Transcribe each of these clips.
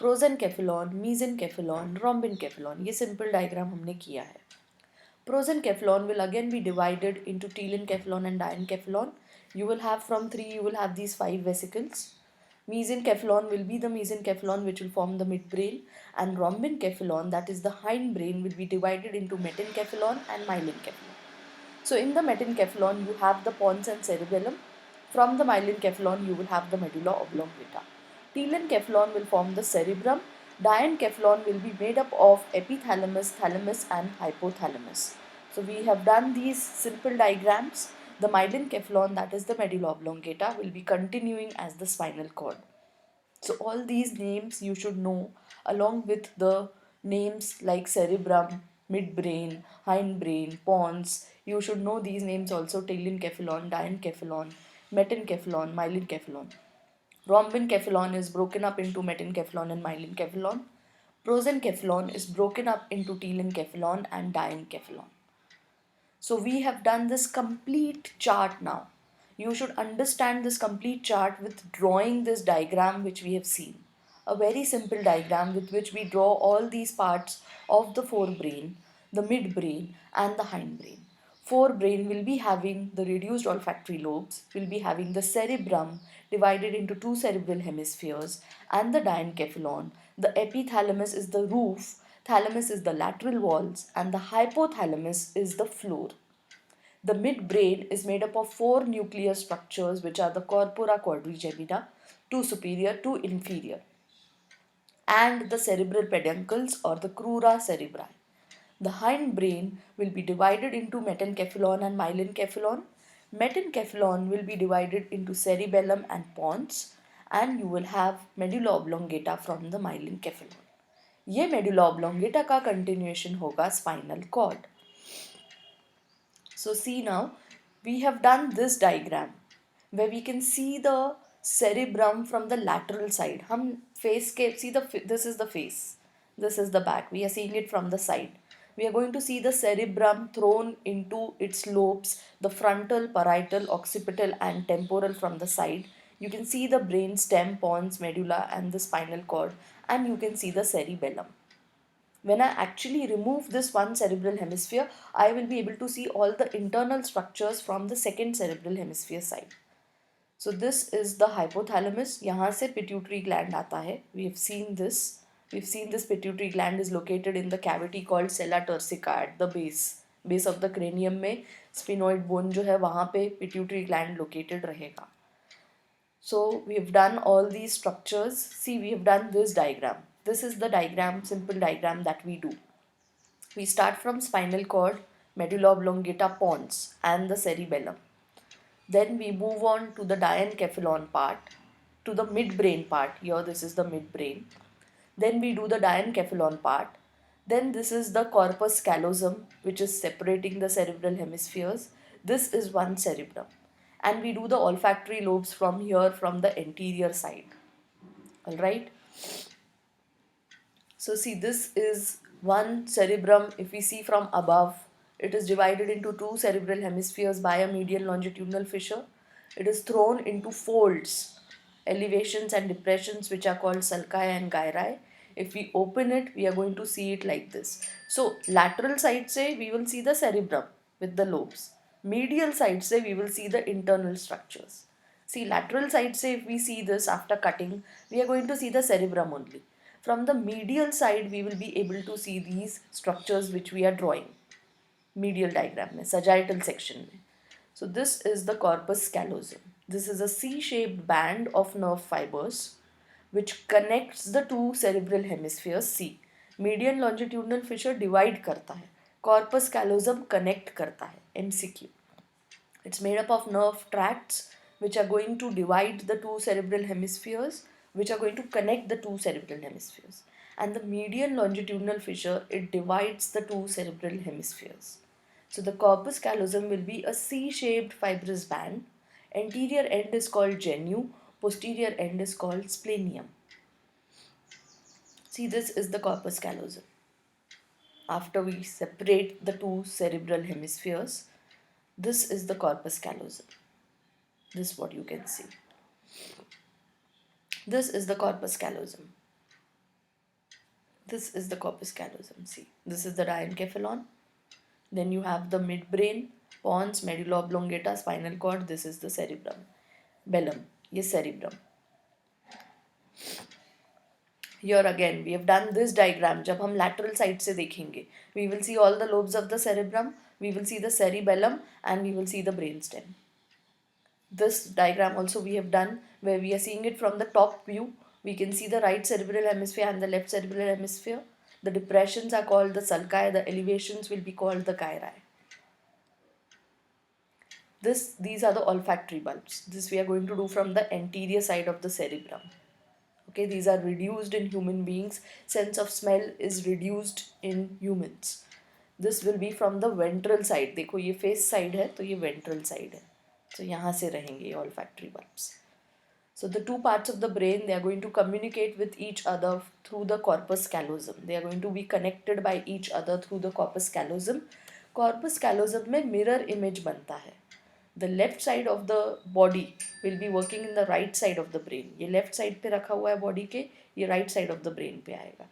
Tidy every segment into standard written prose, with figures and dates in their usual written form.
प्रोजेनकेफेलॉन, mesencephalon, rhombencephalon, ये simple diagram हमने किया है. Prosencephalon will again be divided into telencephalon and diencephalon. You will have from three, you will have these 5 vesicles. Mesencephalon will be the mesencephalon which will form the midbrain, and rhombencephalon, that is the hindbrain, will be divided into metencephalon and myelencephalon. So in the metencephalon you have the pons and cerebellum. From the myelencephalon you will have the medulla oblongata. Telencephalon will form the cerebrum. Diencephalon will be made up of epithalamus, thalamus and hypothalamus. So we have done these simple diagrams. The myelencephalon, that is the medulla oblongata, will be continuing as the spinal cord. So all these names you should know, along with the names like cerebrum, midbrain, hindbrain, pons. You should know these names also: telencephalon, diencephalon, metencephalon, myelencephalon. Rhombencephalon is broken up into metencephalon and myelencephalon. Prosencephalon is broken up into telencephalon and diencephalon. So we have done this complete chart now. You should understand this complete chart with drawing this diagram which we have seen. A very simple diagram with which we draw all these parts of the forebrain, the midbrain and the hindbrain. Forebrain will be having the reduced olfactory lobes, will be having the cerebrum divided into two cerebral hemispheres and the diencephalon. The epithalamus is the roof, thalamus is the lateral walls and the hypothalamus is the floor. The midbrain is made up of 4 nuclear structures which are the corpora quadrigemina, 2 superior, 2 inferior, and the cerebral peduncles or the crura cerebri. The hindbrain will be divided into metencephalon and myelencephalon. Metencephalon will be divided into cerebellum and pons, and you will have medulla oblongata from the myelencephalon. ये medulla oblongata का continuation होगा spinal cord. So see now, we have done this diagram where we can see the cerebrum from the lateral side. हम face के see this is the face, this is the back. We are seeing it from the side. We are going to see the cerebrum thrown into its lobes, the frontal, parietal, occipital and temporal from the side. You can see the brain stem, pons, medulla and the spinal cord, and you can see the cerebellum. When I actually remove this one cerebral hemisphere, I will be able to see all the internal structures from the second cerebral hemisphere side. So this is the hypothalamus. यहाँ से pituitary gland आता है. We have seen this. We've seen this pituitary gland is located in the cavity called sella turcica at the base of the cranium में sphenoid bone जो है वहाँ पे pituitary gland located रहेगा. So we have done all these structures. See, we have done this diagram. This is the diagram, simple diagram that we do. We start from spinal cord, medulla oblongata, pons and the cerebellum. Then we move on to the diencephalon part, to the midbrain part. Here this is the midbrain. Then we do the diencephalon part. Then this is the corpus callosum, which is separating the cerebral hemispheres. This is one cerebrum. And we do the olfactory lobes from here, from the anterior side. Alright. So see, this is one cerebrum. If we see from above, it is divided into two cerebral hemispheres by a median longitudinal fissure. It is thrown into folds, elevations and depressions which are called sulci and gyri. If we open it, we are going to see it like this. So lateral side say we will see the cerebrum with the lobes. Medial side say we will see the internal structures. See, lateral side say if we see this after cutting, we are going to see the cerebrum only. From the medial side, we will be able to see these structures which we are drawing. Medial diagram में, sagittal section में. So this is the corpus callosum. This is a C-shaped band of nerve fibers which connects the two cerebral hemispheres. C. Median longitudinal fissure divide करता है. Corpus callosum connect करता है. MCQ. It's made up of nerve tracts which are going to divide the two cerebral hemispheres, which are going to connect the two cerebral hemispheres. And the median longitudinal fissure, it divides the two cerebral hemispheres. So the corpus callosum will be a C-shaped fibrous band. Anterior end is called genu, posterior end is called splenium. See, this is the corpus callosum. After we separate the two cerebral hemispheres, this is the corpus callosum. This is what you can see. This is the corpus callosum. This is the corpus callosum. See, this is the diencephalon. Then you have the midbrain, pons, medulla oblongata, spinal cord. This is the cerebrum. Bellum. Yes, cerebrum. Here again, we have done this diagram. जब हम lateral side से देखेंगे, we will see all the lobes of the cerebrum, we will see the cerebellum, and we will see the brainstem. This diagram also we have done where we are seeing it from the top view. We can see the right cerebral hemisphere and the left cerebral hemisphere. The depressions are called the sulci, the elevations will be called the gyri. These are the olfactory bulbs. This we are going to do from the anterior side of the cerebrum. Okay, these are reduced in human beings. Sense of smell is reduced in humans. This will be from the ventral side. देखो ये face side है तो ये ventral side है. So यहाँ से रहेंगे ये olfactory bulbs. So the two parts of the brain, they are going to communicate with each other through the corpus callosum. They are going to be connected by each other through the corpus callosum. Corpus callosum में mirror image बनता है. The left side of the body will be working in the right side of the brain. ये left side पे रखा हुआ है body के, ये right side of the brain पे आएगा.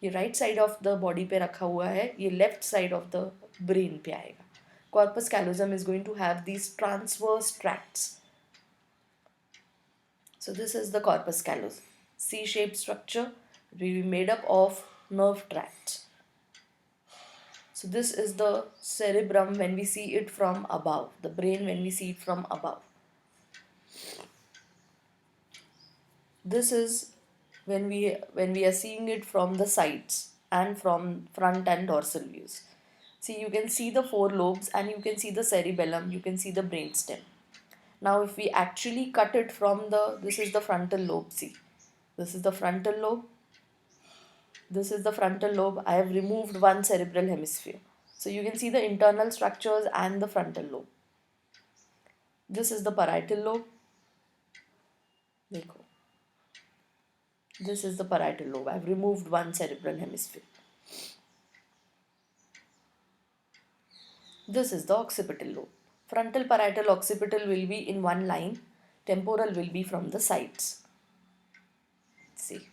ये right side of the body पे रखा हुआ है, ये left side of the brain पे आएगा. Corpus callosum is going to have these transverse tracts. So this is the corpus callosum. C-shaped structure will be made up of nerve tracts. So this is the cerebrum when we see it from above, the brain when we see it from above. This is when we are seeing it from the sides and from front and dorsal views. See, you can see the four lobes and you can see the cerebellum, you can see the brainstem. Now if we actually cut it from this is the frontal lobe, see. This is the frontal lobe. This is the frontal lobe. I have removed one cerebral hemisphere. So you can see the internal structures and the frontal lobe. This is the parietal lobe. देखो. This is the parietal lobe. I have removed one cerebral hemisphere. This is the occipital lobe. Frontal, parietal, occipital will be in one line. Temporal will be from the sides. See.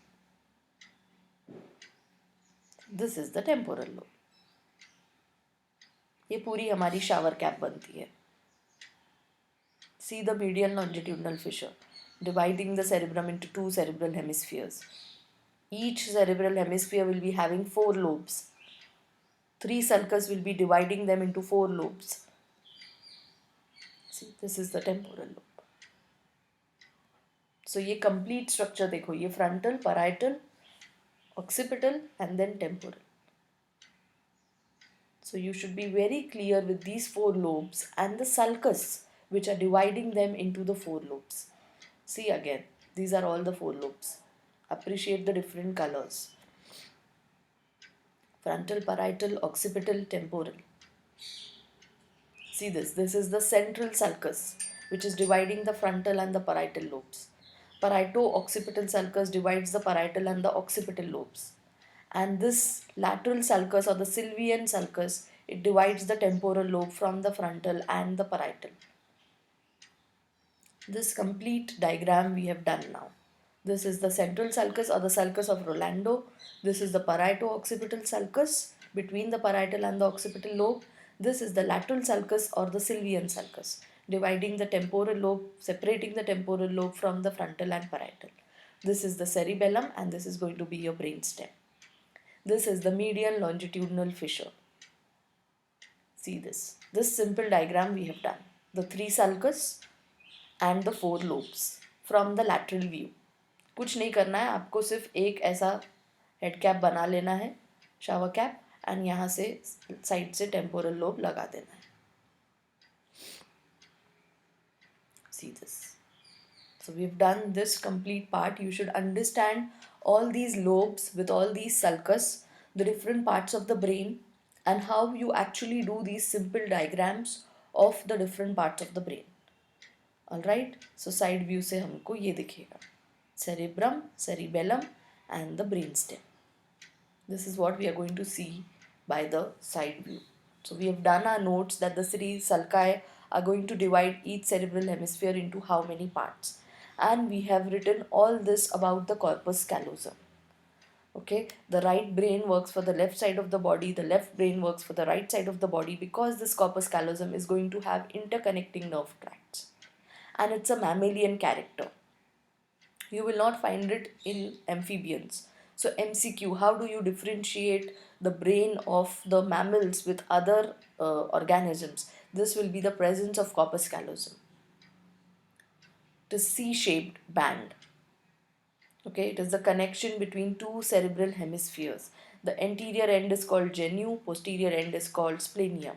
This is the temporal lobe. ये पूरी हमारी shower cap बनती है. See the medial longitudinal fissure dividing the cerebrum into two cerebral hemispheres. Each cerebral hemisphere will be having four lobes. Three sulcus will be dividing them into four lobes. See, this is the temporal lobe. So ये complete structure देखो, ये frontal, parietal, occipital and then temporal. So you should be very clear with these four lobes and the sulcus which are dividing them into the four lobes. See again, these are all the four lobes. Appreciate the different colors. Frontal, parietal, occipital, temporal. See this is the central sulcus which is dividing the frontal and the parietal lobes. Parieto-occipital sulcus divides the parietal and the occipital lobes. And this lateral sulcus or the Sylvian sulcus, it divides the temporal lobe from the frontal and the parietal. This complete diagram we have done now. This is the central sulcus or the sulcus of Rolando. This is the parieto-occipital sulcus between the parietal and the occipital lobe. This is the lateral sulcus or the Sylvian sulcus, dividing the temporal lobe, separating the temporal lobe from the frontal and parietal. This is the cerebellum and this is going to be your brainstem. This is the medial longitudinal fissure. See this. This simple diagram we have done. The three sulcus and the four lobes from the lateral view. कुछ नहीं करना है, आपको सिर्फ एक ऐसा head cap बना लेना है, शावर कैप, एंड यहाँ से साइड से टेम्पोरल लोब लगा देना है. See this. So we've done this complete part. You should understand all these lobes with all these sulcus, the different parts of the brain, and how you actually do these simple diagrams of the different parts of the brain. Alright, so side view से हमको ये दिखेगा. Cerebrum, cerebellum and the brainstem. This is what we are going to see by the side view. So we have done our notes that the three sulci are going to divide each cerebral hemisphere into how many parts. And we have written all this about the corpus callosum. Okay, the right brain works for the left side of the body, the left brain works for the right side of the body, because this corpus callosum is going to have interconnecting nerve tracts, and it's a mammalian character. You will not find it in amphibians. So, MCQ, how do you differentiate the brain of the mammals with other organisms? This will be the presence of corpus callosum. It is C-shaped band. Okay, it is the connection between two cerebral hemispheres. The anterior end is called genu, posterior end is called splenium.